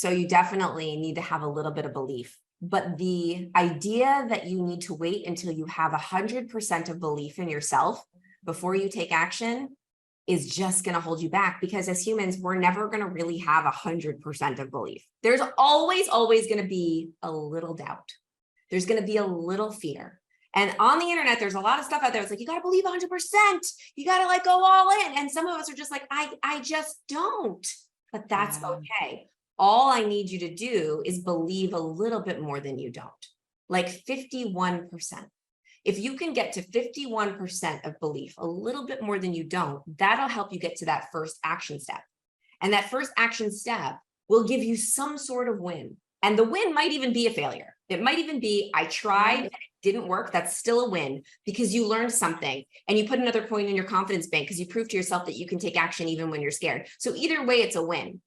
So you definitely need to have a little bit of belief. But the idea that you need to wait until you have 100% of belief in yourself before you take action is just going to hold you back, because as humans, we're never going to really have 100% of belief. There's always going to be a little doubt. There's going to be a little fear. And on the internet, there's a lot of stuff out there. It's like, you got to believe 100%. You got to like go all in. And some of us are just like, I just don't, but that's okay. All I need you to do is believe a little bit more than you don't, like 51%. If you can get to 51% of belief, a little bit more than you don't, that'll help you get to that first action step. And that first action step will give you some sort of win. And the win might even be a failure. It might even be, I tried and it didn't work. That's still a win because you learned something and you put another point in your confidence bank because you proved to yourself that you can take action even when you're scared. So either way, it's a win.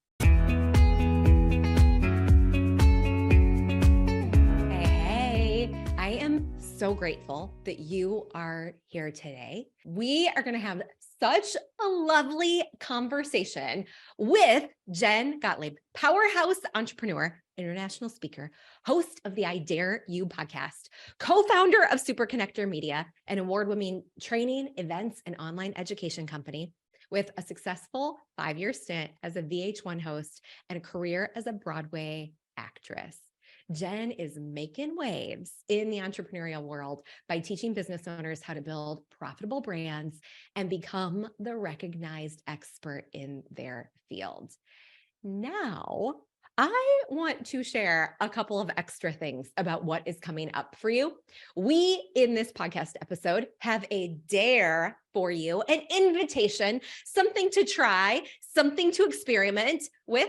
Hey, I am so grateful that you are here today. We are going to have such a lovely conversation with Jen Gottlieb, powerhouse entrepreneur, international speaker, host of the I Dare You podcast, co-founder of Super Connector Media, an award-winning training, events, and online education company with a successful 5-year stint as a VH1 host and a career as a Broadway actress. Jen is making waves in the entrepreneurial world by teaching business owners how to build profitable brands and become the recognized expert in their field. Now, I want to share a couple of extra things about what is coming up for you. We, in this podcast episode, have a dare for you, an invitation, something to try, something to experiment with.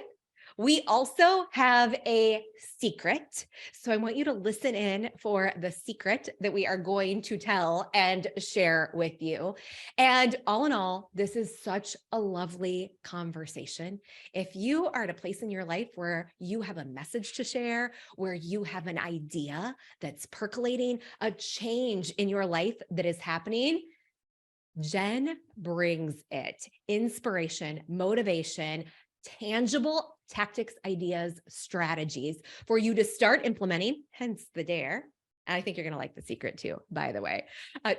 We also have a secret. So I want you to listen in for the secret that we are going to tell and share with you. And all in all, this is such a lovely conversation. If you are at a place in your life where you have a message to share, where you have an idea that's percolating, a change in your life that is happening, Jen brings it. Inspiration, motivation, tangible tactics, ideas, strategies for you to start implementing, hence the dare. And I think you're going to like the secret too, by the way.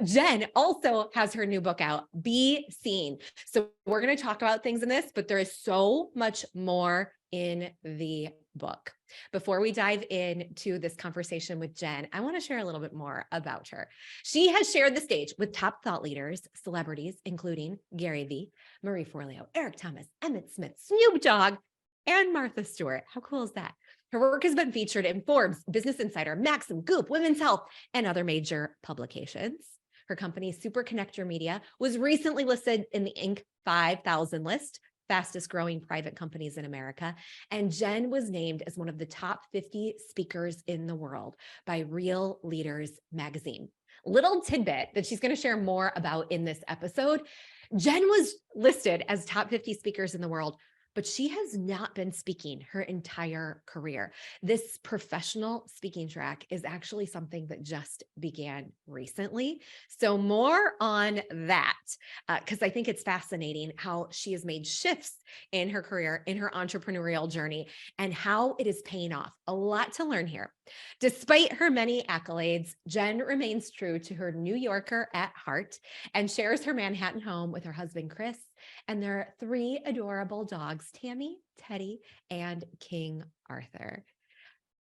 Jen also has her new book out, Be Seen. So we're going to talk about things in this, but there is so much more in the book. Before we dive into this conversation with Jen, I want to share a little bit more about her. She has shared the stage with top thought leaders, celebrities, including Gary Vee, Marie Forleo, Eric Thomas, Emmett Smith, Snoop Dogg, and Martha Stewart. How cool is that? Her work has been featured in Forbes, Business Insider, Maxim, Goop, Women's Health, and other major publications. Her company, Super Connector Media, was recently listed in the Inc. 5000 list, fastest growing private companies in America. And Jen was named as one of the top 50 speakers in the world by Real Leaders magazine. Little tidbit that she's going to share more about in this episode. Jen was listed as top 50 speakers in the world, but she has not been speaking her entire career. This professional speaking track is actually something that just began recently. So more on that, because I think it's fascinating how she has made shifts in her career, in her entrepreneurial journey, and how it is paying off. A lot to learn here. Despite her many accolades, Jen remains true to her New Yorker at heart and shares her Manhattan home with her husband, Chris, and their 3 adorable dogs, Tammy, Teddy, and King Arthur.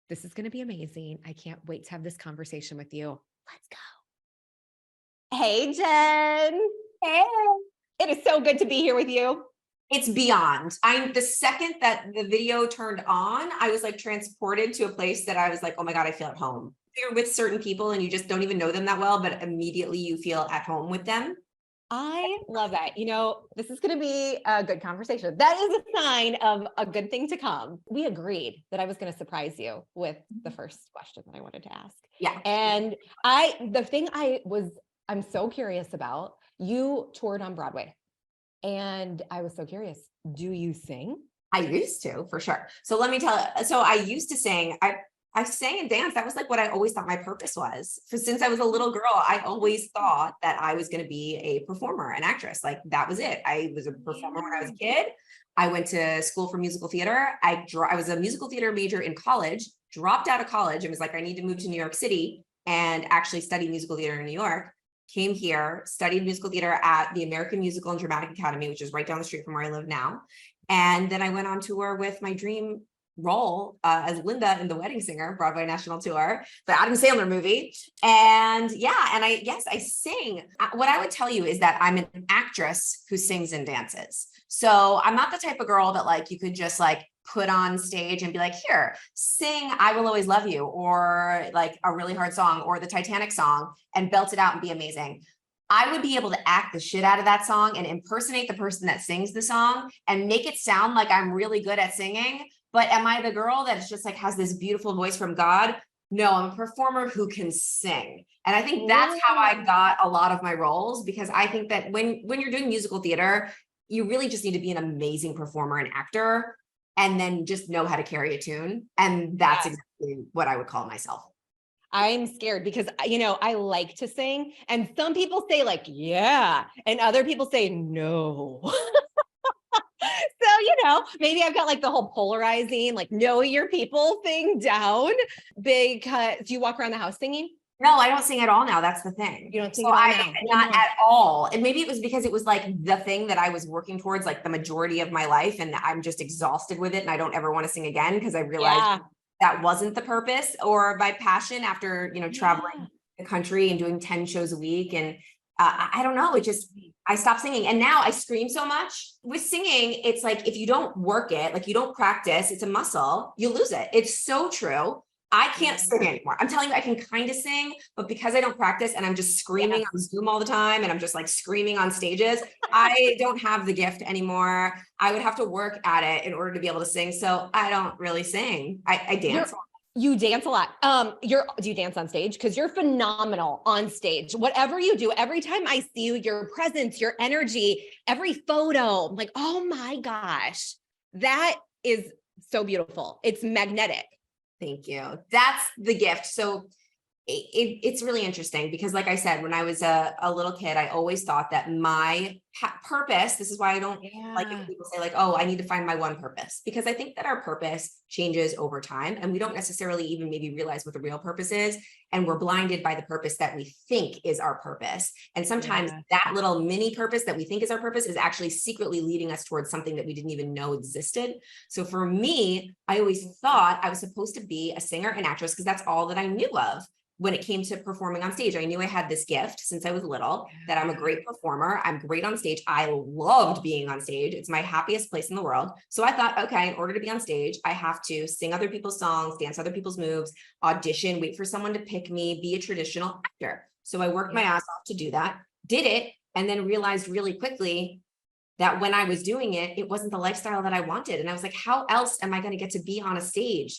This is going to be amazing. I can't wait to have this conversation with you. Let's go. Hey, Jen. Hey. It is so good to be here with you. It's beyond. The second that the video turned on, I was like transported to a place that I was like, oh my God, I feel at home. You're with certain people and you just don't even know them that well, but immediately you feel at home with them. I love that. You know, this is going to be a good conversation. That is a sign of a good thing to come. We agreed that I was going to surprise you with the first question that I wanted to ask. Yeah. And the thing I'm so curious about, you toured on Broadway and I was so curious. Do you sing? I used to, for sure. So let me tell you. So I used to sing. I sang and danced. That was like what I always thought my purpose was. Since I was a little girl, I always thought that I was going to be a performer, an actress. Like that was it. I was a performer when I was a kid. I went to school for musical theater. I was a musical theater major in college, dropped out of college and was like, I need to move to New York City and actually study musical theater in New York. Came here, studied musical theater at the American Musical and Dramatic Academy, which is right down the street from where I live now. And then I went on tour with my dream role as Linda in The Wedding Singer, Broadway national tour, the Adam Sandler movie. And yeah, and I sing. What I would tell you is that I'm an actress who sings and dances. So I'm not the type of girl that like you could just like put on stage and be like, here, sing I Will Always Love You, or like a really hard song, or the Titanic song, and belt it out and be amazing. I would be able to act the shit out of that song and impersonate the person that sings the song and make it sound like I'm really good at singing. But am I the girl that's just like has this beautiful voice from God? No, I'm a performer who can sing. And I think that's how I got a lot of my roles, because I think that when you're doing musical theater, you really just need to be an amazing performer and actor, and then just know how to carry a tune. And that's exactly what I would call myself. I'm scared because, you know, I like to sing, and some people say like, yeah, and other people say no. So, you know, maybe I've got like the whole polarizing, like know your people thing down. Because do you walk around the house singing? No, I don't sing at all now. That's the thing. You don't sing So at all now? not at all. And maybe it was because it was like the thing that I was working towards like the majority of my life, and I'm just exhausted with it and I don't ever want to sing again, because I realized that wasn't the purpose or my passion after, you know, traveling the country and doing 10 shows a week. And I don't know, it just, I stopped singing. And now I scream so much with singing. It's like, if you don't work it, like you don't practice, it's a muscle, you lose it. It's so true. I can't sing anymore. I'm telling you, I can kind of sing, but because I don't practice and I'm just screaming on Zoom all the time, and I'm just like screaming on stages, I don't have the gift anymore. I would have to work at it in order to be able to sing. So I don't really sing. I dance. You dance a lot. Do you dance on stage? Because you're phenomenal on stage. Whatever you do, every time I see you, your presence, your energy, every photo, I'm like, oh my gosh, that is so beautiful. It's magnetic. Thank you. That's the gift. So it's really interesting because, like I said, when I was a little kid, I always thought that my purpose, this is why I don't like it when people say like, oh, I need to find my one purpose, because I think that our purpose changes over time and we don't necessarily even maybe realize what the real purpose is. And we're blinded by the purpose that we think is our purpose. And sometimes that little mini purpose that we think is our purpose is actually secretly leading us towards something that we didn't even know existed. So for me, I always thought I was supposed to be a singer and actress because that's all that I knew of. When it came to performing on stage, I knew I had this gift since I was little, that I'm a great performer. I'm great on stage. I loved being on stage. It's my happiest place in the world. So I thought, okay, in order to be on stage, I have to sing other people's songs, dance other people's moves, audition, wait for someone to pick me, be a traditional actor. So I worked my ass off to do that, did it, and then realized really quickly that when I was doing it, it wasn't the lifestyle that I wanted. And I was like, how else am I going to get to be on a stage?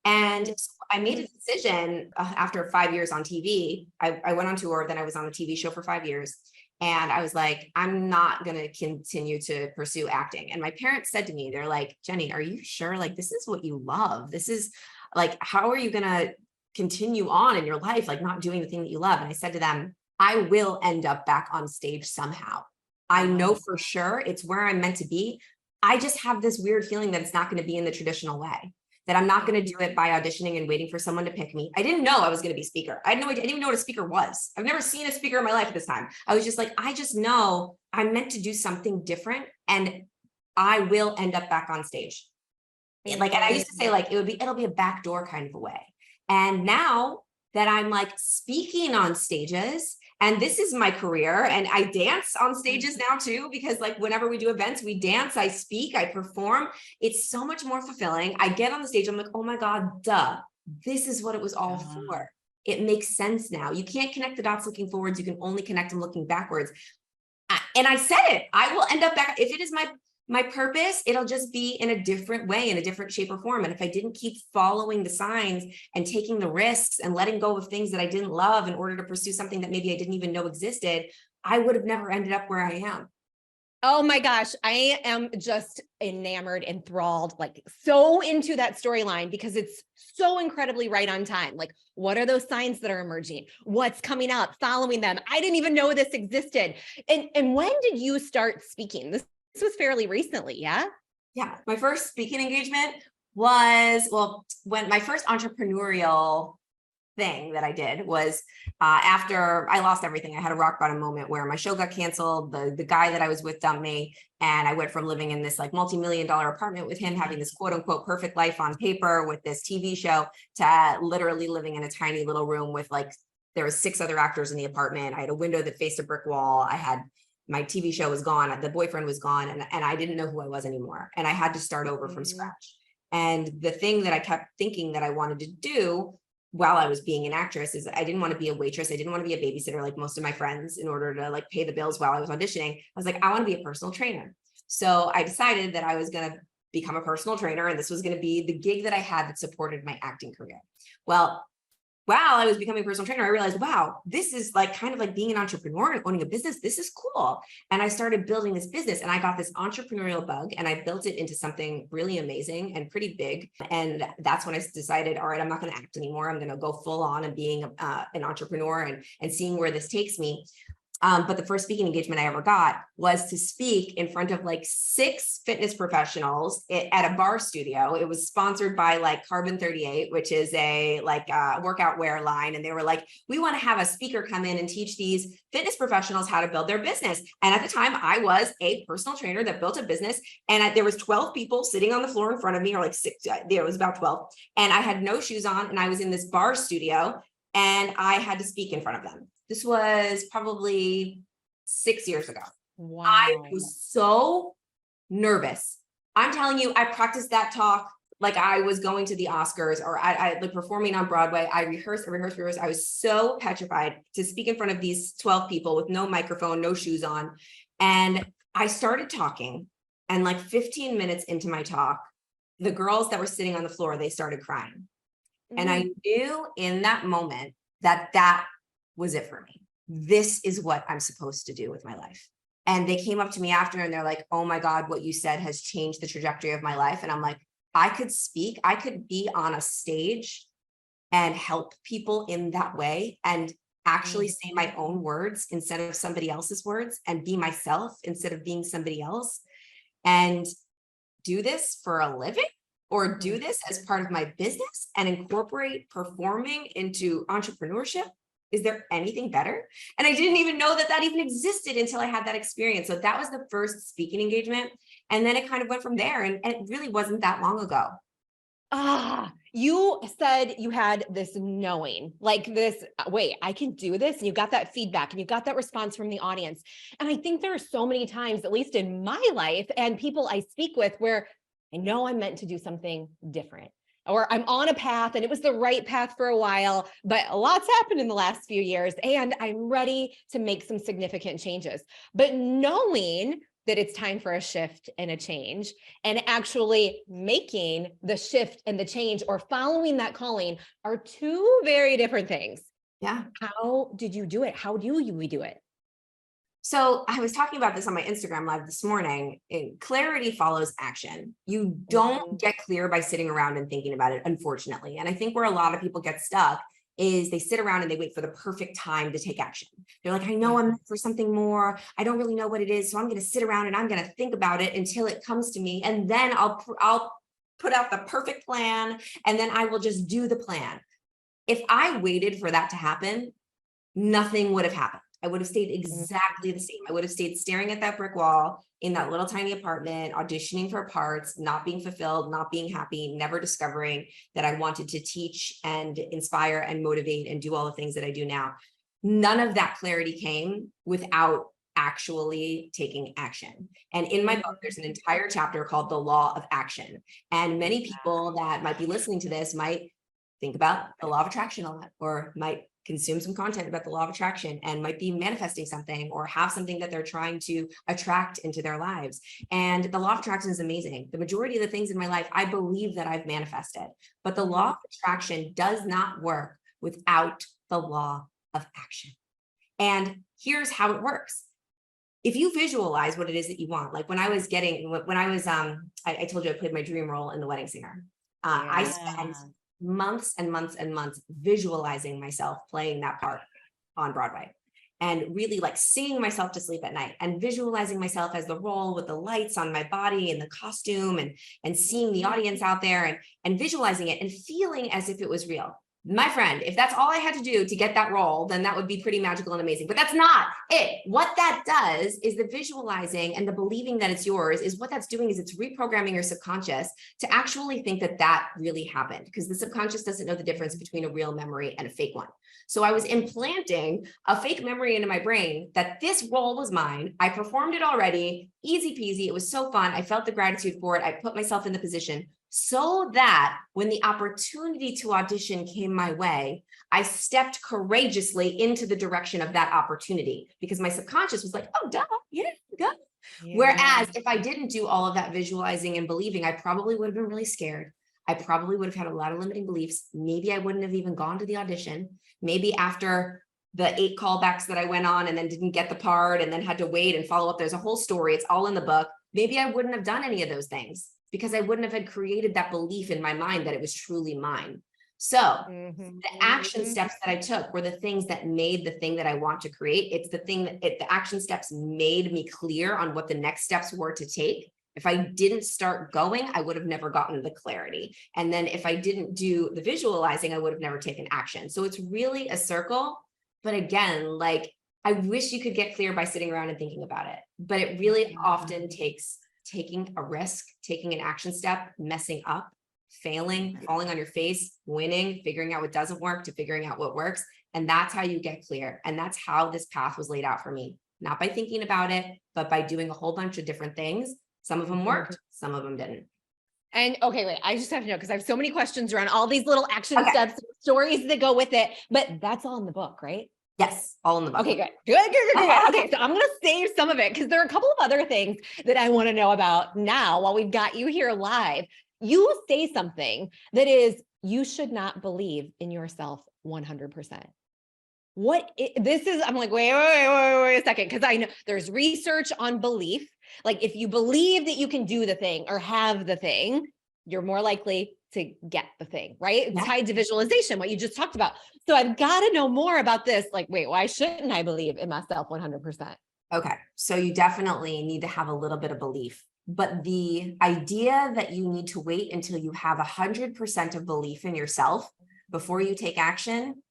And so I made a decision after 5 years on TV. I went on tour, then I was on a TV show for 5 years. And I was like, I'm not going to continue to pursue acting. And my parents said to me, they're like, Jenny, are you sure? Like, this is what you love. This is like, how are you going to continue on in your life, like not doing the thing that you love? And I said to them, I will end up back on stage somehow. I know for sure it's where I'm meant to be. I just have this weird feeling that it's not going to be in the traditional way, that I'm not going to do it by auditioning and waiting for someone to pick me. I didn't know I was going to be speaker. I had no idea. I didn't even know what a speaker was. I've never seen a speaker in my life at this time. I was just like, I just know I'm meant to do something different and I will end up back on stage. Like, and I used to say like, it'll be a backdoor kind of a way. And now that I'm like speaking on stages, and this is my career, and I dance on stages now too, because like whenever we do events, we dance, I speak, I perform. It's so much more fulfilling. I get on the stage, I'm like, oh my God, duh, this is what it was all for. It makes sense now. You can't connect the dots looking forwards. You can only connect them looking backwards. And I said it, I will end up back. If it is my purpose, it'll just be in a different way, in a different shape or form. And if I didn't keep following the signs and taking the risks and letting go of things that I didn't love in order to pursue something that maybe I didn't even know existed, I would have never ended up where I am. Oh my gosh, I am just enamored, enthralled, like so into that storyline because it's so incredibly right on time. Like, what are those signs that are emerging? What's coming up? Following them. I didn't even know this existed. And when did you start speaking? This was fairly recently, yeah? Yeah, my first speaking engagement was, well, when my first entrepreneurial thing that I did was after I lost everything. I had a rock bottom moment where my show got canceled. The guy that I was with dumped me, and I went from living in this like multi-million-dollar apartment with him, having this quote unquote perfect life on paper with this TV show, to literally living in a tiny little room with like, there was 6 other actors in the apartment. I had a window that faced a brick wall. I had, my TV show was gone. The boyfriend was gone, and I didn't know who I was anymore. And I had to start over from scratch. And the thing that I kept thinking that I wanted to do while I was being an actress is I didn't want to be a waitress. I didn't want to be a babysitter like most of my friends in order to like pay the bills while I was auditioning. I was like, I want to be a personal trainer. So I decided that I was going to become a personal trainer, and this was going to be the gig that I had that supported my acting career. Well, while I was becoming a personal trainer, I realized, wow, this is like kind of like being an entrepreneur and owning a business. This is cool. And I started building this business, and I got this entrepreneurial bug, and I built it into something really amazing and pretty big. And that's when I decided, all right, I'm not going to act anymore. I'm going to go full on and being an entrepreneur and seeing where this takes me. But the first speaking engagement I ever got was to speak in front of like 6 fitness professionals at a bar studio. It was sponsored by like Carbon 38, which is a like workout wear line. And they were like, we want to have a speaker come in and teach these fitness professionals how to build their business. And at the time I was a personal trainer that built a business, and there was 12 people sitting on the floor in front of me, or like 6, there was about 12. And I had no shoes on, and I was in this bar studio, and I had to speak in front of them. This was probably 6 years ago. Wow. I was so nervous. I'm telling you, I practiced that talk like I was going to the Oscars, or I like performing on Broadway. I rehearsed. I was so petrified to speak in front of these 12 people with no microphone, no shoes on. And I started talking, and like 15 minutes into my talk, the girls that were sitting on the floor, they started crying. And I knew in that moment that that was it for me. This is what I'm supposed to do with my life. And they came up to me after, and they're like, oh my God, what you said has changed the trajectory of my life. And I'm like, I could speak, I could be on a stage and help people in that way, and actually say my own words instead of somebody else's words, and be myself instead of being somebody else, and do this for a living, or do this as part of my business and incorporate performing into entrepreneurship. Is there anything better? And I didn't even know that that even existed until I had that experience. So that was the first speaking engagement. And then it kind of went from there. And it really wasn't that long ago. You said you had this knowing, like this, wait, I can do this. And you got that feedback, and you got that response from the audience. And I think there are so many times, at least in my life and people I speak with, where I know I'm meant to do something different, or I'm on a path and it was the right path for a while, but a lot's happened in the last few years and I'm ready to make some significant changes. But knowing that it's time for a shift and a change, and actually making the shift and the change, or following that calling, are 2 very different things. Yeah. How did you do it? How do we do it? So I was talking about this on my Instagram live this morning. Clarity follows action. You don't get clear by sitting around and thinking about it, unfortunately. And I think where a lot of people get stuck is they sit around and they wait for the perfect time to take action. They're like, I know I'm meant for something more. I don't really know what it is. So I'm going to sit around and I'm going to think about it until it comes to me. And then I'll put out the perfect plan, and then I will just do the plan. If I waited for that to happen, nothing would have happened. I would have stayed exactly the same. I would have stayed staring at that brick wall in that little tiny apartment, auditioning for parts, not being fulfilled, not being happy, never discovering that I wanted to teach and inspire and motivate and do all the things that I do now. None of that clarity came without actually taking action. And in my book, there's an entire chapter called The Law of Action. And many people that might be listening to this might think about the law of attraction a lot, or might consume some content about the law of attraction and might be manifesting something, or have something that they're trying to attract into their lives. And the law of attraction is amazing. The majority of the things in my life, I believe that I've manifested, but the law of attraction does not work without the law of action. And here's how it works. If you visualize what it is that you want, like when I told you I played my dream role in The Wedding Singer. I spent months and months and months visualizing myself playing that part on Broadway. and really like singing myself to sleep at night and visualizing myself as the role with the lights on my body and the costume and seeing the audience out there and visualizing it and feeling as if it was real. My friend, if that's all I had to do to get that role, then that would be pretty magical and amazing. But that's not it. What that does is the visualizing and the believing that it's yours is what that's doing is it's reprogramming your subconscious to actually think that that really happened, because the subconscious doesn't know the difference between a real memory and a fake one. So I was implanting a fake memory into my brain that this role was mine. I performed it already, easy peasy. It was so fun. I felt the gratitude for it. I put myself in the position so that when the opportunity to audition came my way, I stepped courageously into the direction of that opportunity because my subconscious was like, oh, duh, yeah, go. Yeah. Whereas if I didn't do all of that visualizing and believing, I probably would have been really scared. I probably would have had a lot of limiting beliefs. Maybe I wouldn't have even gone to the audition. Maybe after the 8 callbacks that I went on and then didn't get the part and then had to wait and follow up, there's a whole story. It's all in the book. Maybe I wouldn't have done any of those things, because I wouldn't have had created that belief in my mind that it was truly mine. So the action steps that I took were the things that made the thing that I want to create. It's the thing that the action steps made me clear on what the next steps were to take. If I didn't start going, I would have never gotten the clarity. And then if I didn't do the visualizing, I would have never taken action. So it's really a circle. But again, like, I wish you could get clear by sitting around and thinking about it. But it really often takes taking a risk, taking an action step, messing up, failing, falling on your face, winning, figuring out what doesn't work to figuring out what works. And that's how you get clear. And that's how this path was laid out for me, not by thinking about it, but by doing a whole bunch of different things. Some of them worked, some of them didn't. And okay, wait, I just have to know, because I have so many questions around all these little action steps, stories that go with it, but that's all in the book, right? Yes, all in the book. Okay, good. Okay, so I'm going to save some of it because there are a couple of other things that I want to know about now while we've got you here live. You say something that is, you should not believe in yourself 100%. This is, I'm like, wait a second, because I know there's research on belief. Like, if you believe that you can do the thing or have the thing, you're more likely to get the thing, right? It's tied to visualization, what you just talked about. So I've got to know more about this. Like, wait, why shouldn't I believe in myself 100%? Okay. So you definitely need to have a little bit of belief, but the idea that you need to wait until you have 100% of belief in yourself before you take action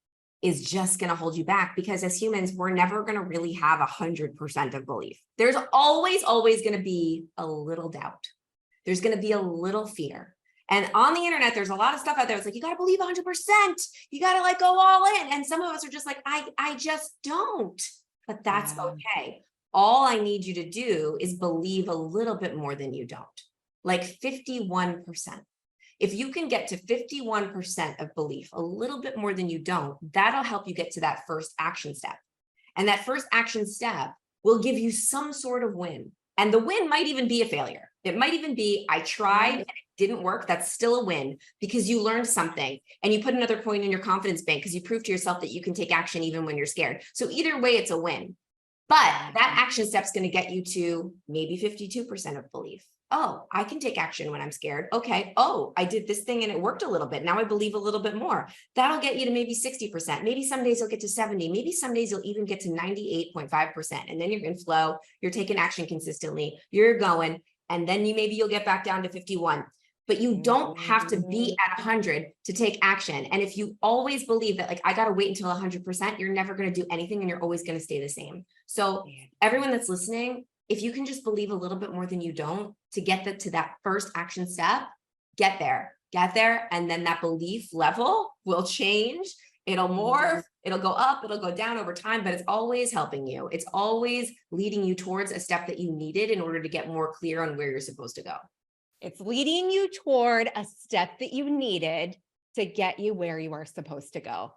is just going to hold you back, because as humans, we're never going to really have 100% of belief. There's always going to be a little doubt. There's going to be a little fear. And on the internet, there's a lot of stuff out there. It's like, you got to believe 100%. You got to like go all in. And some of us are just like, I just don't, but that's okay. All I need you to do is believe a little bit more than you don't, like 51%. If you can get to 51% of belief, a little bit more than you don't, that'll help you get to that first action step. And that first action step will give you some sort of win. And the win might even be a failure. It might even be, I tried and it didn't work. That's still a win, because you learned something and you put another coin in your confidence bank because you proved to yourself that you can take action even when you're scared. So either way, it's a win. But that action step is going to get you to maybe 52% of belief. Oh, I can take action when I'm scared. Okay. Oh, I did this thing and it worked a little bit. Now I believe a little bit more. That'll get you to maybe 60%. Maybe some days you'll get to 70. Maybe some days you'll even get to 98.5%. And then you're in flow. You're taking action consistently. You're going. And then maybe you'll get back down to 51. But you don't have to be at 100 to take action. And if you always believe that, like, I got to wait until 100%, you're never going to do anything and you're always going to stay the same. So everyone that's listening, if you can just believe a little bit more than you don't to get to that first action step, get there. And then that belief level will change. It'll morph, it'll go up, it'll go down over time, but it's always helping you. It's always leading you towards a step that you needed in order to get more clear on where you're supposed to go. It's leading you toward a step that you needed to get you where you are supposed to go.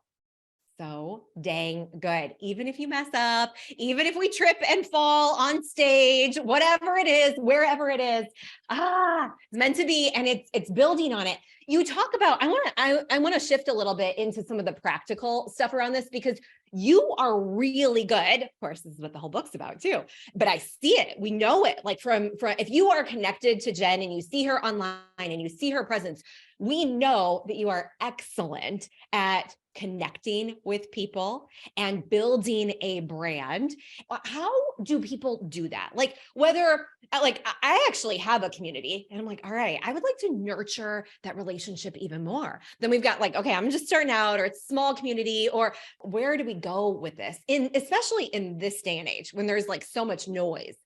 So dang good. Even if you mess up, even if we trip and fall on stage, whatever it is, wherever it is, it's meant to be. And it's building on it. You talk about, I want to shift a little bit into some of the practical stuff around this, because you are really good. Of course, this is what the whole book's about too, but I see it. We know it. Like from if you are connected to Jen and you see her online and you see her presence, we know that you are excellent at connecting with people and building a brand. How do people do that? Like whether like I actually have a community and I'm like, all right, I would like to nurture that relationship even more. Then we've got like, okay, I'm just starting out, or it's a small community, or where do we go with this? Especially in this day and age when there's like so much noise.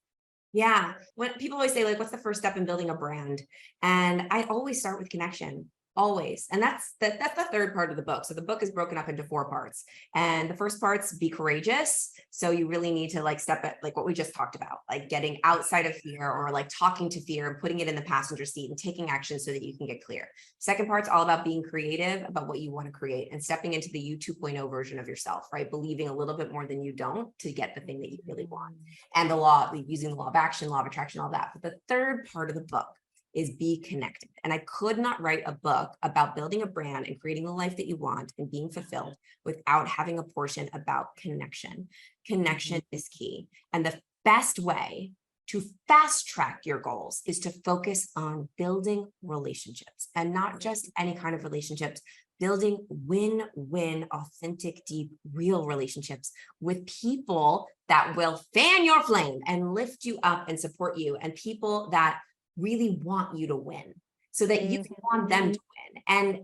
Yeah. When people always say, like, what's the first step in building a brand? And I always start with connection, always. And that's the third part of the book. So the book is broken up into 4 parts. And the first part's be courageous. So you really need to like step at like what we just talked about, like getting outside of fear, or like talking to fear and putting it in the passenger seat and taking action so that you can get clear. Second part's all about being creative about what you want to create and stepping into the you 2.0 version of yourself, right? Believing a little bit more than you don't to get the thing that you really want. And the law, using the law of action, law of attraction, all that. But the third part of the book is be connected. And I could not write a book about building a brand and creating the life that you want and being fulfilled without having a portion about connection. Connection is key. And the best way to fast track your goals is to focus on building relationships, and not just any kind of relationships, building win-win, authentic, deep, real relationships with people that will fan your flame and lift you up and support you, and people that really want you to win so that you can want them to win. And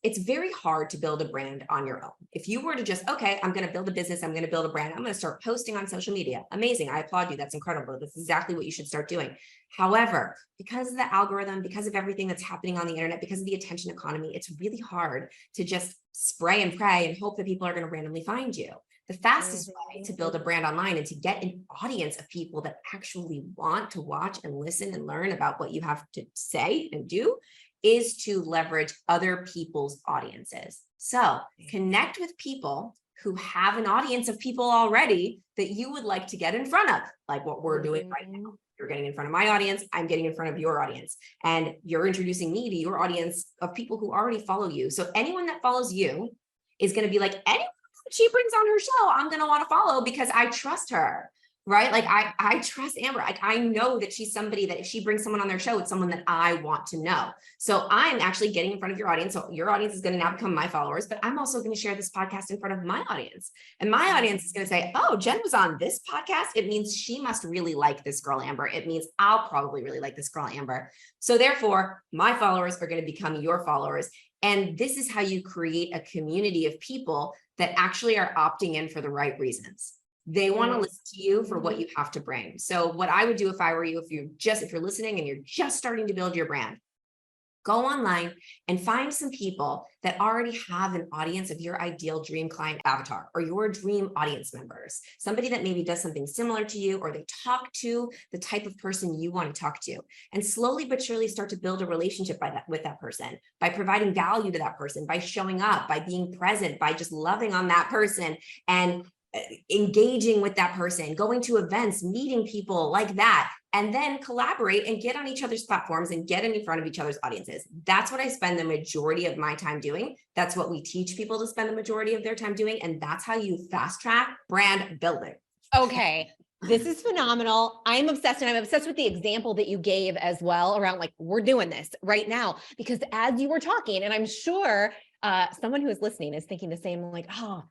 it's very hard to build a brand on your own. If you were to just, okay, I'm going to build a business, I'm going to build a brand, I'm going to start posting on social media. Amazing. I applaud you. That's incredible. That's exactly what you should start doing. However, because of the algorithm, because of everything that's happening on the internet, because of the attention economy, it's really hard to just spray and pray and hope that people are going to randomly find you. The fastest way to build a brand online and to get an audience of people that actually want to watch and listen and learn about what you have to say and do is to leverage other people's audiences. So connect with people who have an audience of people already that you would like to get in front of, like what we're doing right now. You're getting in front of my audience, I'm getting in front of your audience, and you're introducing me to your audience of people who already follow you. So anyone that follows you is going to be like, anyone she brings on her show, I'm going to want to follow because I trust her, right? Like I trust Amber. Like I know that she's somebody that if she brings someone on their show, it's someone that I want to know. So I'm actually getting in front of your audience. So your audience is going to now become my followers, but I'm also going to share this podcast in front of my audience. And my audience is going to say, oh, Jen was on this podcast. It means she must really like this girl, Amber. It means I'll probably really like this girl, Amber. So therefore, my followers are going to become your followers. And this is how you create a community of people that actually are opting in for the right reasons. They want to listen to you for what you have to bring. So what I would do if I were you, if you're listening and you're just starting to build your brand, go online and find some people that already have an audience of your ideal dream client avatar or your dream audience members, somebody that maybe does something similar to you, or they talk to the type of person you want to talk to, and slowly but surely start to build a relationship with that person by providing value to that person, by showing up, by being present, by just loving on that person and engaging with that person, going to events, meeting people like that, and then collaborate and get on each other's platforms and get in front of each other's audiences. That's what I spend the majority of my time doing. That's what we teach people to spend the majority of their time doing. And that's how you fast track brand building. Okay. This is phenomenal. I'm obsessed, and I'm obsessed with the example that you gave as well around like, we're doing this right now, because as you were talking, and I'm sure someone who is listening is thinking the same, like, oh,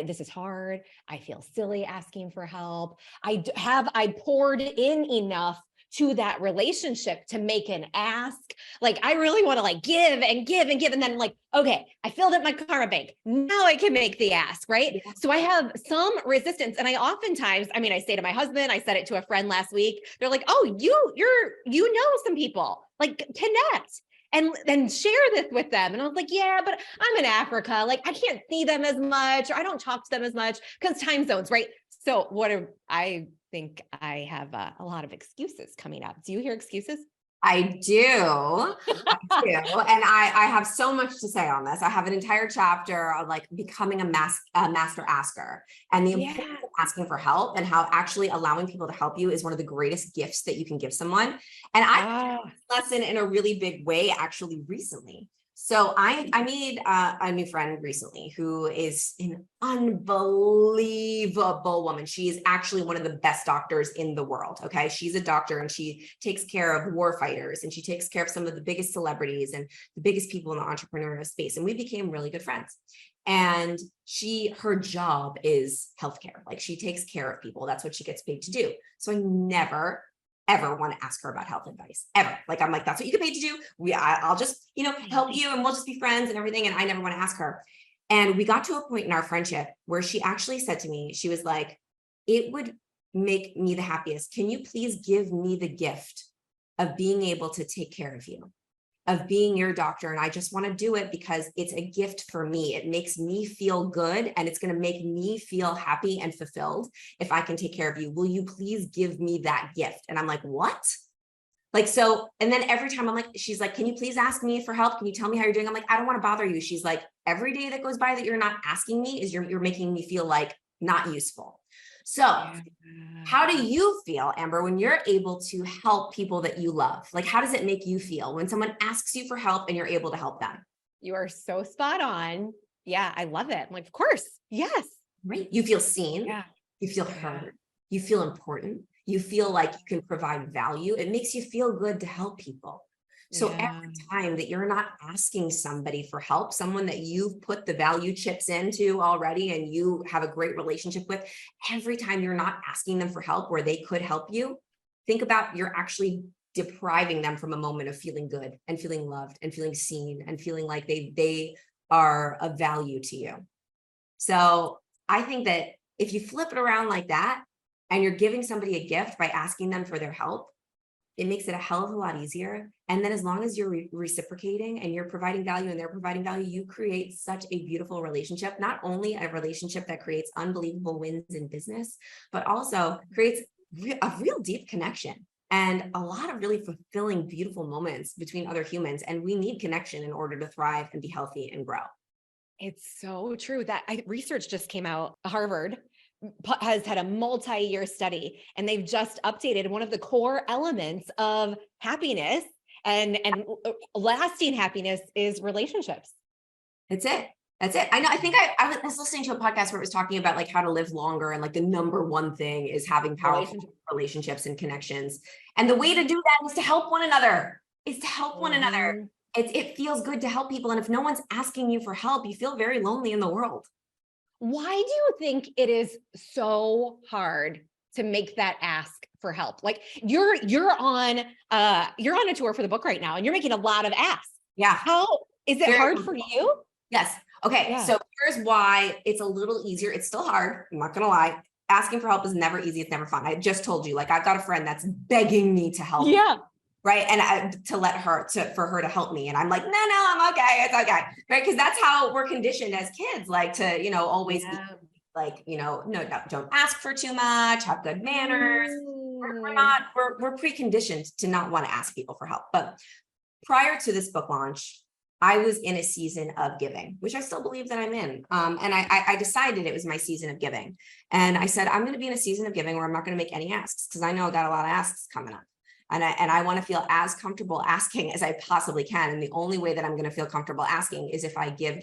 this is hard. I feel silly asking for help. I poured in enough to that relationship to make an ask. Like, I really want to like give and give and give. And then like, okay, I filled up my karma bank. Now I can make the ask, right? Yeah. So I have some resistance. And I oftentimes, I mean, I say to my husband, I said it to a friend last week. They're like, oh, you know some people, like connect and share this with them. And I was like, yeah, but I'm in Africa. Like I can't see them as much, or I don't talk to them as much because time zones, right? So I think I have a lot of excuses coming up. Do you hear excuses? I do. And I have so much to say on this. I have an entire chapter on like becoming a master asker, and the importance of asking for help, and how actually allowing people to help you is one of the greatest gifts that you can give someone. And I learned this lesson in a really big way, actually recently. So I made a new friend recently who is an unbelievable woman. She is actually one of the best doctors in the world. Okay. She's a doctor and she takes care of war fighters and she takes care of some of the biggest celebrities and the biggest people in the entrepreneurial space. And we became really good friends. And her job is healthcare. Like she takes care of people. That's what she gets paid to do. So I never ever want to ask her about health advice ever. Like, I'm like, that's what you get paid to do. I'll just, help you and we'll just be friends and everything. And I never want to ask her. And we got to a point in our friendship where she actually said to me, she was like, it would make me the happiest. Can you please give me the gift of being able to take care of you, of being your doctor? And I just want to do it because it's a gift for me. It makes me feel good and it's going to make me feel happy and fulfilled if I can take care of you. Will you please give me that gift? And I'm like, what? Like, so, and then every time I'm like, she's like, can you please ask me for help? Can you tell me how you're doing? I'm like, I don't want to bother you. She's like, every day that goes by that you're not asking me is you're making me feel like not useful. So how do you feel, Amber, when you're able to help people that you love? Like, how does it make you feel when someone asks you for help and you're able to help them? You are so spot on. Yeah, I love it. I'm like, of course. Yes. Right. You feel seen. Yeah. You feel heard. You feel important. You feel like you can provide value. It makes you feel good to help people. So every time that you're not asking somebody for help, someone that you've put the value chips into already and you have a great relationship with, every time you're not asking them for help where they could help you, think about you're actually depriving them from a moment of feeling good and feeling loved and feeling seen and feeling like they are of value to you. So I think that if you flip it around like that and you're giving somebody a gift by asking them for their help, it makes it a hell of a lot easier. And then as long as you're reciprocating and you're providing value and they're providing value, you create such a beautiful relationship, not only a relationship that creates unbelievable wins in business, but also creates a real deep connection and a lot of really fulfilling, beautiful moments between other humans. And we need connection in order to thrive and be healthy and grow. It's so true that research just came out. Harvard has had a multi-year study and they've just updated one of the core elements of happiness and lasting happiness is relationships. That's it. I know. I think I was listening to a podcast where it was talking about like how to live longer. And like the number one thing is having powerful relationships and connections. And the way to do that is to help one another, It feels good to help people. And if no one's asking you for help, you feel very lonely in the world. Why do you think it is so hard to make that ask for help? Like you're on a tour for the book right now and you're making a lot of asks. Yeah. How is it hard for you? Yes. Okay. Yeah. So here's why it's a little easier. It's still hard. I'm not going to lie. Asking for help is never easy. It's never fun. I just told you, like, I've got a friend that's begging me to help. Yeah. Right. And for her to help me. And I'm like, no, I'm okay. It's okay. Right. Cause that's how we're conditioned as kids, like to, always be like, no, don't ask for too much, have good manners. We're preconditioned to not want to ask people for help. But prior to this book launch, I was in a season of giving, which I still believe that I'm in. And I decided it was my season of giving. And I said, I'm going to be in a season of giving where I'm not going to make any asks because I know I got a lot of asks coming up. And I want to feel as comfortable asking as I possibly can. And the only way that I'm going to feel comfortable asking is if I give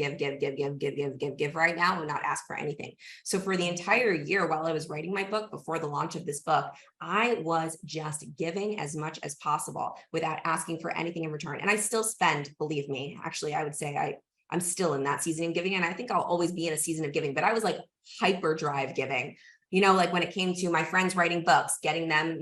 right now and not ask for anything. So for the entire year while I was writing my book, before the launch of this book, I was just giving as much as possible without asking for anything in return. And I still spend, believe me, actually, I would say I'm still in that season of giving. And I think I'll always be in a season of giving, but I was like hyperdrive giving, like when it came to my friends writing books, getting them,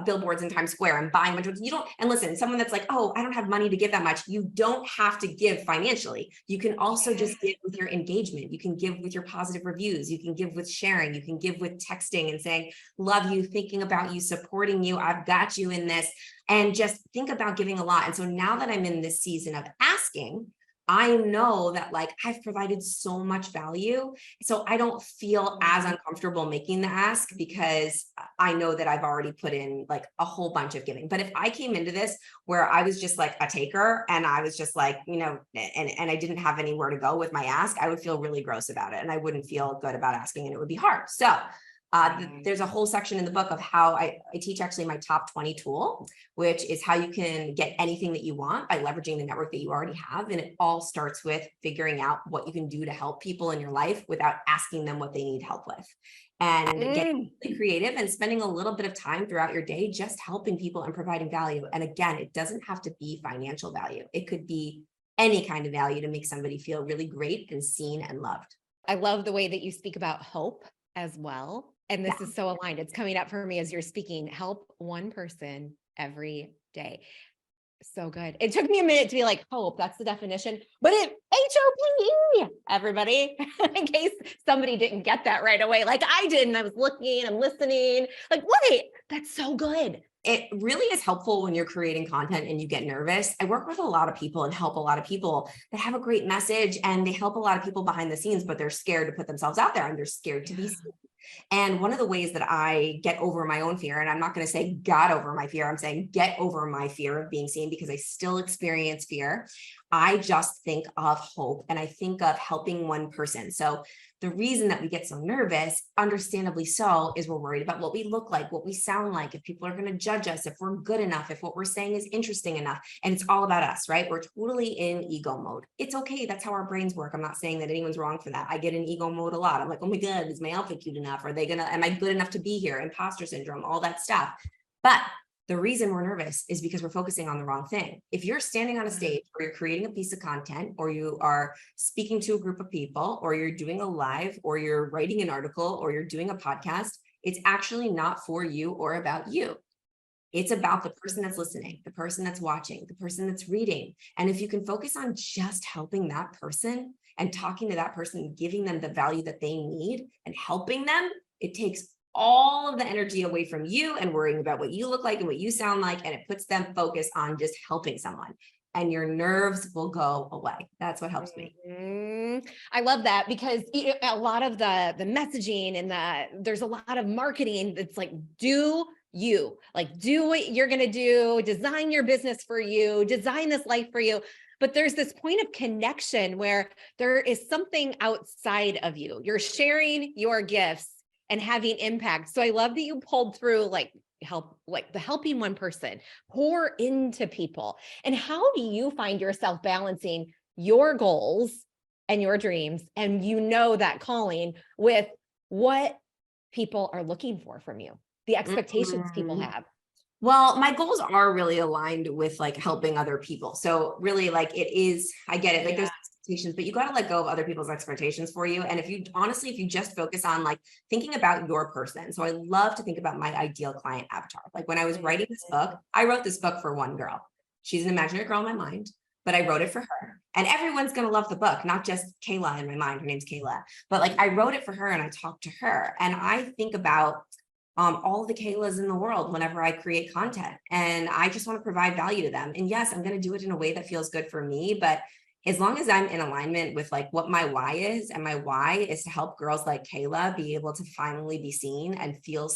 billboards in Times Square and buying much. And listen, someone that's like, oh, I don't have money to give that much. You don't have to give financially. You can also just give with your engagement. You can give with your positive reviews. You can give with sharing. You can give with texting and saying, love you, thinking about you, supporting you. I've got you in this. And just think about giving a lot. And so now that I'm in this season of asking, I know that like I've provided so much value. So I don't feel as uncomfortable making the ask because I know that I've already put in like a whole bunch of giving. But if I came into this where I was just like a taker and I was just like, and I didn't have anywhere to go with my ask, I would feel really gross about it. And I wouldn't feel good about asking and it would be hard. So There's a whole section in the book of how I teach actually my top 20 tool, which is how you can get anything that you want by leveraging the network that you already have. And it all starts with figuring out what you can do to help people in your life without asking them what they need help with. And getting really creative and spending a little bit of time throughout your day just helping people and providing value. And again, it doesn't have to be financial value. It could be any kind of value to make somebody feel really great and seen and loved. I love the way that you speak about hope as well. And this is so aligned. It's coming up for me as you're speaking. Help one person every day. So good. It took me a minute to be like, hope, that's the definition, but it HOPE, everybody, in case somebody didn't get that right away. Like I did. And I was looking, I'm listening, like, wait, that's so good. It really is helpful when you're creating content and you get nervous. I work with a lot of people and help a lot of people that have a great message and they help a lot of people behind the scenes, but they're scared to put themselves out there and they're scared to be seen. And one of the ways that I get over my own fear, and I'm not going to say got over my fear, I'm saying get over my fear of being seen because I still experience fear. I just think of hope and I think of helping one person. So the reason that we get so nervous, understandably so, is we're worried about what we look like, what we sound like, if people are going to judge us, if we're good enough, if what we're saying is interesting enough. And it's all about us, right? We're totally in ego mode. It's okay. That's how our brains work. I'm not saying that anyone's wrong for that. I get in ego mode a lot. I'm like, oh my God, is my outfit cute enough? Am I good enough to be here? Imposter syndrome, all that stuff. But the reason we're nervous is because we're focusing on the wrong thing. If you're standing on a stage or you're creating a piece of content or you are speaking to a group of people or you're doing a live or you're writing an article or you're doing a podcast, it's actually not for you or about you. It's about the person that's listening, the person that's watching, the person that's reading. And if you can focus on just helping that person and talking to that person, giving them the value that they need and helping them, it takes all of the energy away from you and worrying about what you look like and what you sound like, and it puts them focused on just helping someone and your nerves will go away. That's what helps me. I love that because a lot of the messaging and there's a lot of marketing that's like, do what you're going to do, design your business for you, design this life for you. But there's this point of connection where there is something outside of you. You're sharing your gifts and having impact. So I love that you pulled through helping one person, pour into people. And how do you find yourself balancing your goals and your dreams and that calling with what people are looking for from you, the expectations people have? Well, my goals are really aligned with helping other people. So really it is, I get it. There's expectations, but you got to let go of other people's expectations for you. And if you just focus on thinking about your person. So I love to think about my ideal client avatar. When I was writing this book, I wrote this book for one girl. She's an imaginary girl in my mind, but I wrote it for her. And everyone's going to love the book, not just Kayla in my mind. Her name's Kayla, but I wrote it for her and I talked to her. And I think about all the Kaylas in the world whenever I create content, and I just want to provide value to them. And yes, I'm going to do it in a way that feels good for me, but as long as I'm in alignment with what my why is, and my why is to help girls like Kayla be able to finally be seen and feel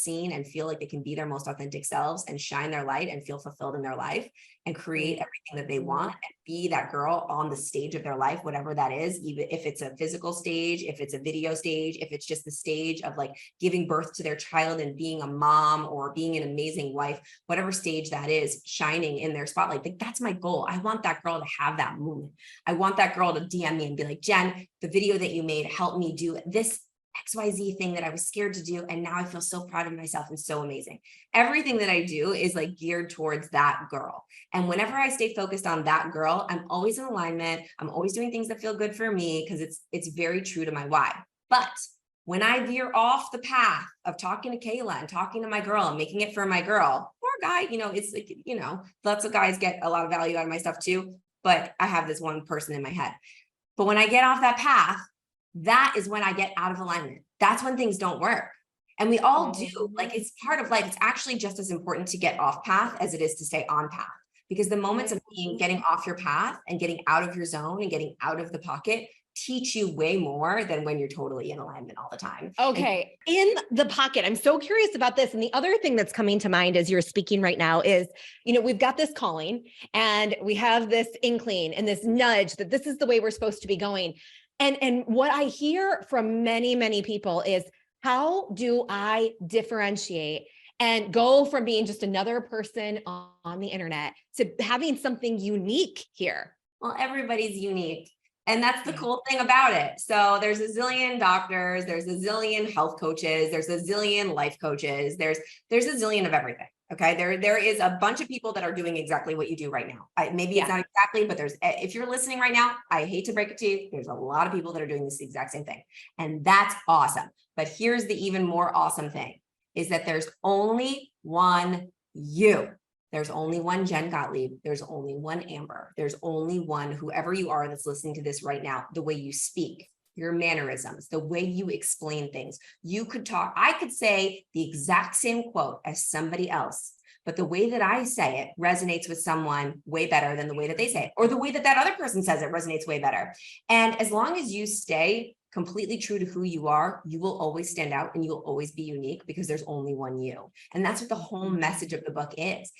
like they can be their most authentic selves and shine their light and feel fulfilled in their life and create everything that they want and be that girl on the stage of their life, whatever that is, even if it's a physical stage, if it's a video stage, if it's just the stage of giving birth to their child and being a mom or being an amazing wife, whatever stage that is, shining in their spotlight. That's my goal. I want that girl to have that moment. I want that girl to DM me and be like, Jen, the video that you made helped me do this XYZ thing that I was scared to do. And now I feel so proud of myself and so amazing. Everything that I do is geared towards that girl. And whenever I stay focused on that girl, I'm always in alignment. I'm always doing things that feel good for me because it's very true to my why. But when I veer off the path of talking to Kayla and talking to my girl and making it for my girl or guy, it's lots of guys get a lot of value out of my stuff too. But I have this one person in my head. But when I get off that path, that is when I get out of alignment. That's when things don't work. And we all do. It's part of life. It's actually just as important to get off path as it is to stay on path. Because the moments of getting off your path and getting out of your zone and getting out of the pocket teach you way more than when you're totally in alignment all the time. Okay. In the pocket. I'm so curious about this. And the other thing that's coming to mind as you're speaking right now is, we've got this calling and we have this inkling and this nudge that this is the way we're supposed to be going. And what I hear from many, many people is, How do I differentiate and go from being just another person on the internet to having something unique here? Well, everybody's unique. And that's the Yeah. cool thing about it. So there's a zillion doctors, there's a zillion health coaches, there's a zillion life coaches, there's a zillion of everything. Okay. There is a bunch of people that are doing exactly what you do right now. Maybe it's Yeah. not exactly, but if you're listening right now, I hate to break it to you, there's a lot of people that are doing this exact same thing. And that's awesome. But here's the even more awesome thing is that there's only one you. There's only one Jen Gottlieb. There's only one Amber. There's only one whoever you are that's listening to this right now, the way you speak, your mannerisms, the way you explain things. You could talk, I could say the exact same quote as somebody else, but the way that I say it resonates with someone way better than the way that they say it, or the way that that other person says it resonates way better. And as long as you stay completely true to who you are, you will always stand out and you'll always be unique because there's only one you. And that's what the whole message of the book is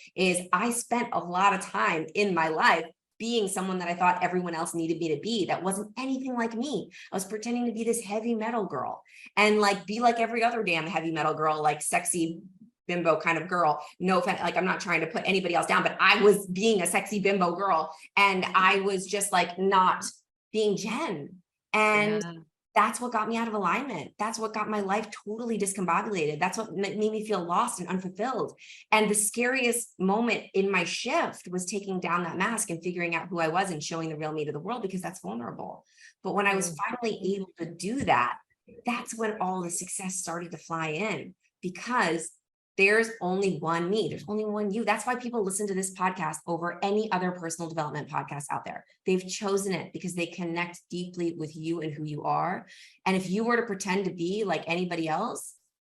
I spent a lot of time in my life being someone that I thought everyone else needed me to be that wasn't anything like me. I was pretending to be this heavy metal girl and like be like every other damn heavy metal girl, like sexy bimbo kind of girl. No offense, like I'm not trying to put anybody else down, but I was being a sexy bimbo girl and I was just like not being Jen. And Yeah. that's what got me out of alignment. That's what got my life totally discombobulated. That's what made me feel lost and unfulfilled. And the scariest moment in my shift was taking down that mask and figuring out who I was and showing the real me to the world because that's vulnerable. But when I was finally able to do that, that's when all the success started to fly in because there's only one me. There's only one you. That's why people listen to this podcast over any other personal development podcast out there. They've chosen it because they connect deeply with you and who you are. And if you were to pretend to be like anybody else,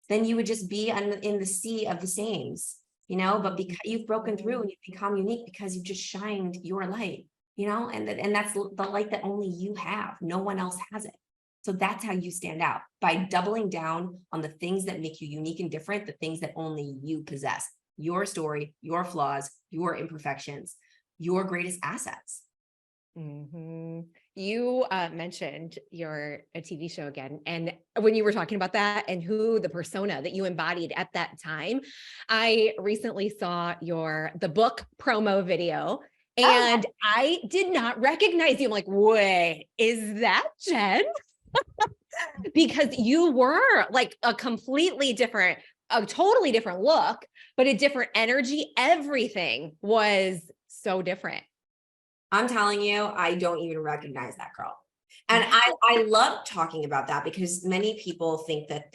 then you would just be in the sea of the sames, but because you've broken through and you've become unique because you've just shined your light, and that's the light that only you have. No one else has it. So that's how you stand out, by doubling down on the things that make you unique and different, the things that only you possess, your story, your flaws, your imperfections, your greatest assets. Mm-hmm. You mentioned a TV show again. And when you were talking about that and who the persona that you embodied at that time, I recently saw the book promo video and I did not recognize you. I'm like, wait, is that Jen? Because you were like a totally different look, but a different energy. Everything was so different. I'm telling you, I don't even recognize that girl. And I love talking about that because many people think that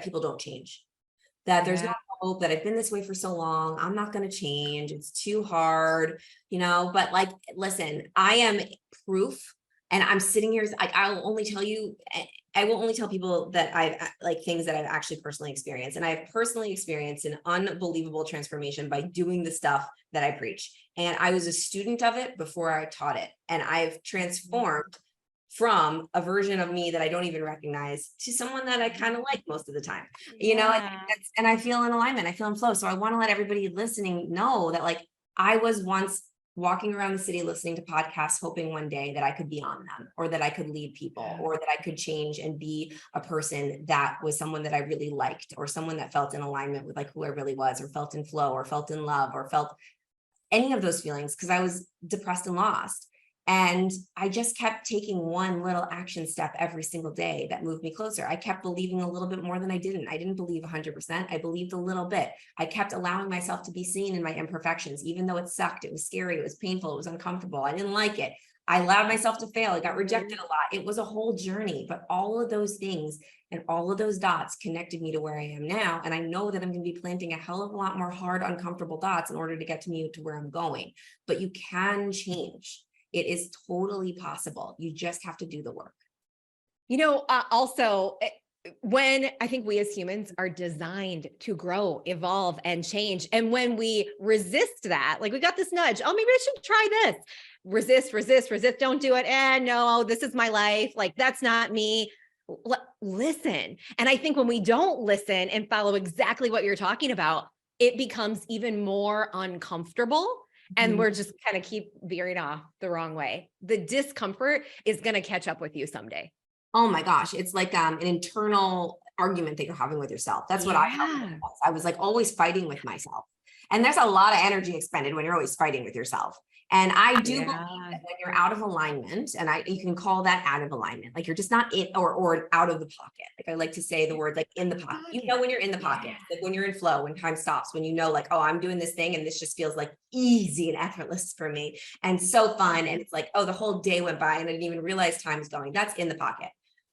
people don't change, that there's no hope, that I've been this way for so long. I'm not going to change. It's too hard, but like, listen, I am proof. And I'm sitting here, I will only tell people that I've like things that I've actually personally experienced. And I've personally experienced an unbelievable transformation by doing the stuff that I preach. And I was a student of it before I taught it. And I've transformed from a version of me that I don't even recognize to someone that I kind of like most of the time, and I feel in alignment, I feel in flow. So I want to let everybody listening know that like I was once walking around the city, listening to podcasts, hoping one day that I could be on them or that I could lead people or that I could change and be a person that was someone that I really liked or someone that felt in alignment with like who I really was or felt in flow or felt in love or felt any of those feelings because I was depressed and lost. And I just kept taking one little action step every single day that moved me closer. I kept believing a little bit more than I didn't. I didn't believe 100%. I believed a little bit. I kept allowing myself to be seen in my imperfections, even though it sucked. It was scary. It was painful. It was uncomfortable. I didn't like it. I allowed myself to fail. I got rejected a lot. It was a whole journey, but all of those things and all of those dots connected me to where I am now. And I know that I'm going to be planting a hell of a lot more hard, uncomfortable dots in order to get me to where I'm going. But you can change. It is totally possible. You just have to do the work. Also, when I think we as humans are designed to grow, evolve, and change. And when we resist that, like we got this nudge, oh, maybe I should try this. Resist, don't do it. And no, this is my life. Like, that's not me. Listen. And I think when we don't listen and follow exactly what you're talking about, it becomes even more uncomfortable. And we're just kind of keep veering off the wrong way. The discomfort is going to catch up with you someday. Oh my gosh. It's like an internal argument that you're having with yourself. That's what I felt. Yeah. I was like always fighting with myself. And there's a lot of energy expended when you're always fighting with yourself. And I do believe that when you're out of alignment, and you can call that out of alignment, like you're just not in or out of the pocket. Like I like to say the word like in the pocket. You know when you're in the pocket, like when you're in flow, when time stops, when you know like, oh, I'm doing this thing and this just feels like easy and effortless for me and so fun. And it's like, oh, the whole day went by and I didn't even realize time was going. That's in the pocket.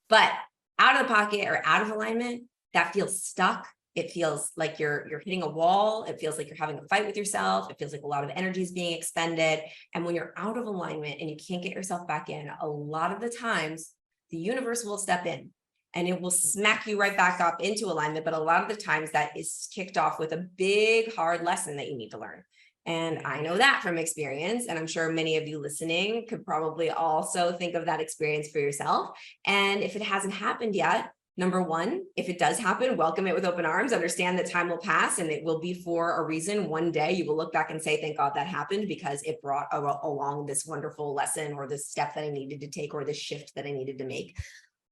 But out of the pocket or out of alignment, that feels stuck. It feels like you're hitting a wall. It feels like you're having a fight with yourself. It feels like a lot of energy is being expended. And when you're out of alignment and you can't get yourself back in, a lot of the times the universe will step in and it will smack you right back up into alignment. But a lot of the times that is kicked off with a big, hard lesson that you need to learn. And I know that from experience, and I'm sure many of you listening could probably also think of that experience for yourself. And if it hasn't happened yet, number one, if it does happen, welcome it with open arms, understand that time will pass and it will be for a reason. One day you will look back and say, thank God that happened because it brought along this wonderful lesson or this step that I needed to take or this shift that I needed to make.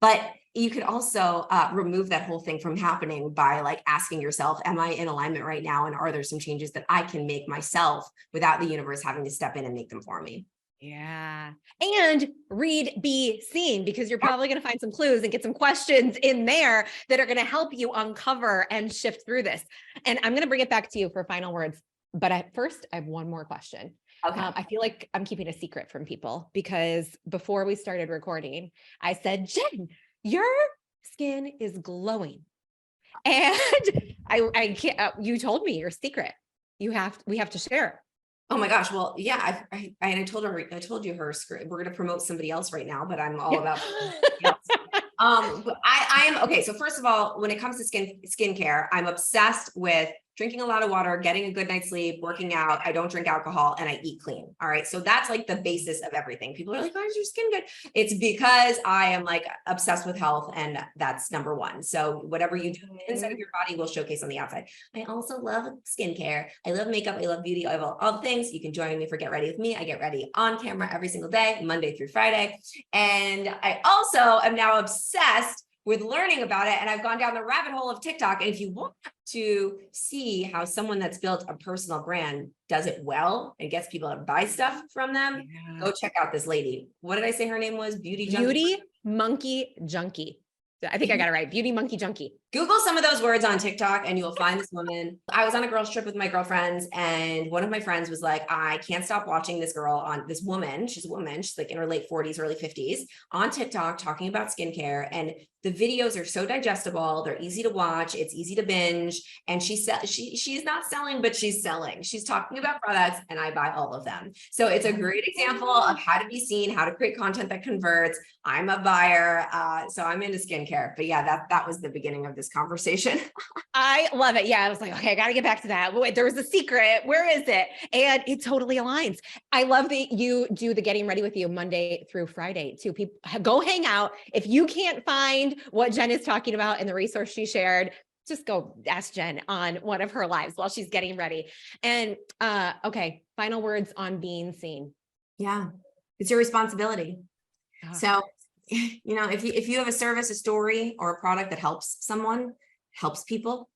But you could also remove that whole thing from happening by like asking yourself, am I in alignment right now? And are there some changes that I can make myself without the universe having to step in and make them for me? Yeah. And read, be seen, because you're probably going to find some clues and get some questions in there that are going to help you uncover and shift through this. And I'm going to bring it back to you for final words. But first, I have one more question. Okay. I feel like I'm keeping a secret from people because before we started recording, I said, Jen, your skin is glowing. And I can't, you told me your secret. We have to share it. Oh my gosh. Well, yeah, I told you her script. We're going to promote somebody else right now, but I'm all about but I am okay. So first of all, when it comes to skincare, I'm obsessed with drinking a lot of water, getting a good night's sleep, working out. I don't drink alcohol and I eat clean. All right. So that's like the basis of everything. People are like, why is your skin good? It's because I am like obsessed with health and that's number one. So whatever you do inside of your body will showcase on the outside. I also love skincare. I love makeup. I love beauty. I love all the things. You can join me for Get Ready with Me. I get ready on camera every single day, Monday through Friday. And I also am now obsessed with learning about it. And I've gone down the rabbit hole of TikTok. And if you want to see how someone that's built a personal brand does it well and gets people to buy stuff from them, go check out this lady. What did I say her name was? Beauty Monkey Junkie. I think I got it right. Beauty Monkey Junkie. Google some of those words on TikTok and you will find this woman. I was on a girls trip with my girlfriends and one of my friends was like, I can't stop watching this woman. She's a woman. She's like in her late 40s, early 50s on TikTok talking about skincare. And the videos are so digestible. They're easy to watch. It's easy to binge. And she's not selling, but she's selling. She's talking about products and I buy all of them. So it's a great example of how to be seen, how to create content that converts. I'm a buyer. So I'm into skincare, but yeah, that was the beginning of this conversation. I love it. Yeah. I was like, okay, I got to get back to that. Wait, there was a secret. Where is it? And it totally aligns. I love that you do the Getting Ready with You Monday through Friday too. People go hang out. If you can't find what Jen is talking about in the resource she shared, just go ask Jen on one of her lives while she's getting ready. And okay, final words on being seen. Yeah, it's your responsibility. So, you know, if you have a service, a story, or a product that helps someone, helps people,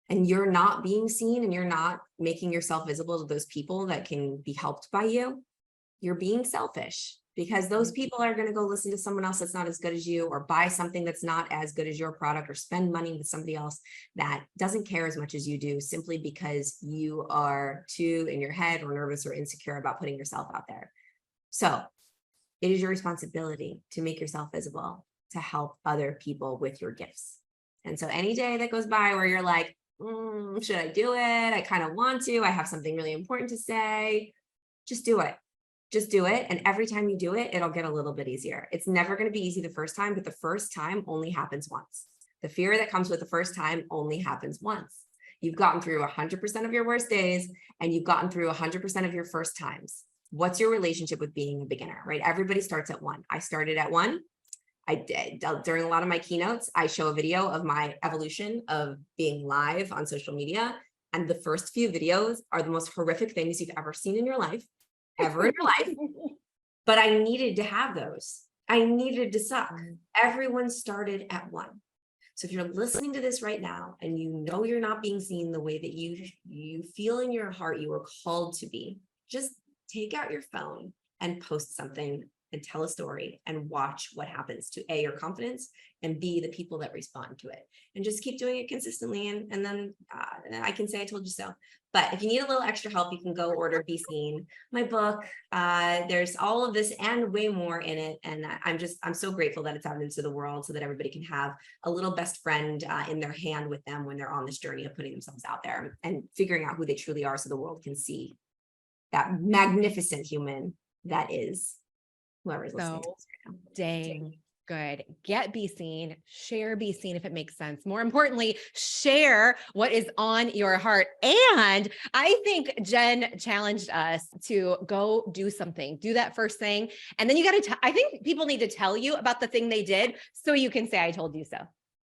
and you're not being seen and you're not making yourself visible to those people that can be helped by you, you're being selfish because those people are going to go listen to someone else that's not as good as you or buy something that's not as good as your product or spend money with somebody else that doesn't care as much as you do simply because you are too in your head or nervous or insecure about putting yourself out there. So it is your responsibility to make yourself visible, to help other people with your gifts. And so any day that goes by where you're like, should I do it? I kind of want to, I have something really important to say. Just do it. Just do it. And every time you do it, it'll get a little bit easier. It's never going to be easy the first time, but the first time only happens once. The fear that comes with the first time only happens once. You've gotten through 100% of your worst days and you've gotten through 100% of your first times. What's your relationship with being a beginner, right? Everybody starts at one. I started at one. I did during a lot of my keynotes, I show a video of my evolution of being live on social media. And the first few videos are the most horrific things you've ever seen in your life, ever in your life. But I needed to have those. I needed to suck. Everyone started at one. So if you're listening to this right now and you know you're not being seen the way that you feel in your heart you were called to be, just take out your phone and post something and tell a story and watch what happens to A, your confidence, and B, the people that respond to it. And just keep doing it consistently. And then I can say I told you so. But if you need a little extra help, you can go order Be Seen, my book. There's all of this and way more in it. And I'm so grateful that it's out into the world so that everybody can have a little best friend in their hand with them when they're on this journey of putting themselves out there and figuring out who they truly are so the world can see that magnificent human that is whoever's listening to this right now. Dang good. Get Be Seen, share Be Seen if it makes sense. More importantly, share what is on your heart. And I think Jen challenged us to go do something, do that first thing. And then you got to, I think people need to tell you about the thing they did so you can say, I told you so.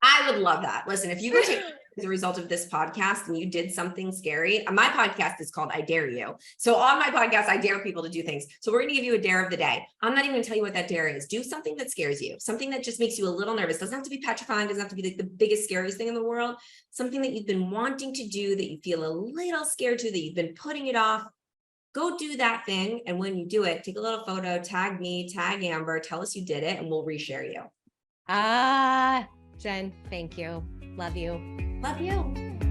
I would love that. Listen, if you were taking as a result of this podcast and you did something scary, my podcast is called I Dare You. So on my podcast, I dare people to do things. So we're going to give you a dare of the day. I'm not even going to tell you what that dare is. Do something that scares you, something that just makes you a little nervous. Doesn't have to be petrifying, doesn't have to be like the biggest, scariest thing in the world. Something that you've been wanting to do, that you feel a little scared to, that you've been putting it off. Go do that thing. And when you do it, take a little photo, tag me, tag Amber, tell us you did it, and we'll reshare you. Jen, thank you. Love you. Love you.